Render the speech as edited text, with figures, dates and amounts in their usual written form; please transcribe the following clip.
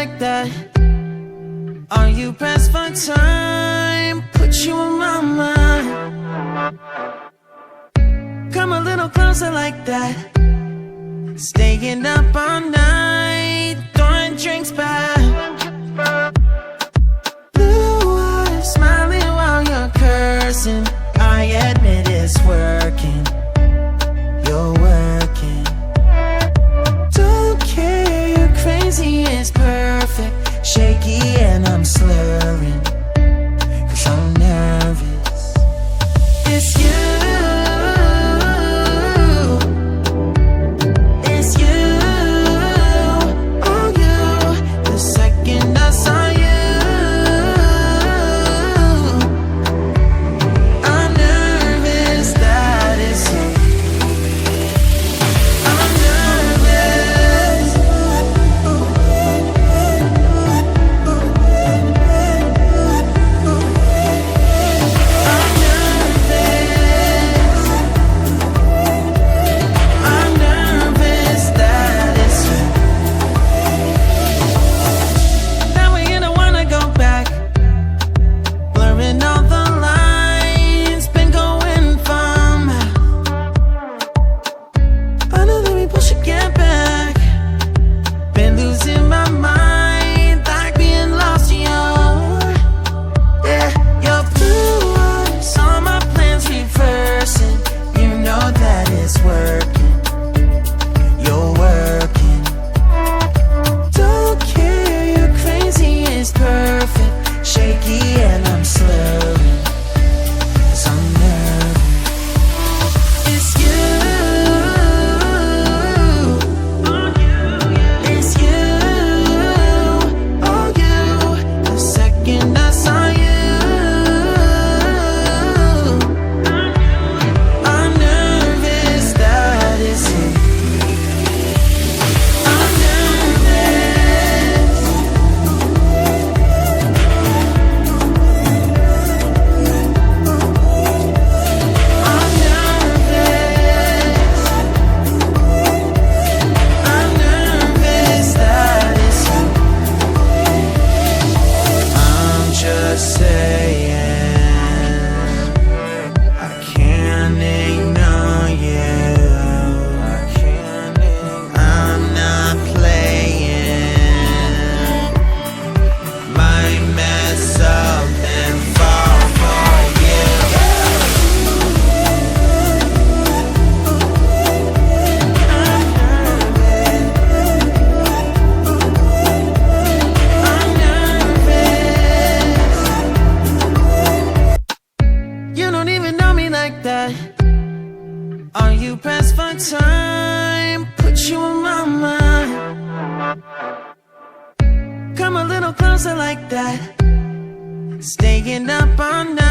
like that? Are you pressed for time? Put you on my mind. Come a little closer like that. Staying up all night, throwing drinks back. Blue eyes smiling while you're cursing. I admit it's working. You're working. Don't care, you're crazy, it's perfect. Shaky and I'm slurring, 'cause I'm nervous. It's you. Are you pressed for time? Put you on my mind. Come a little closer like that. Staying up all night.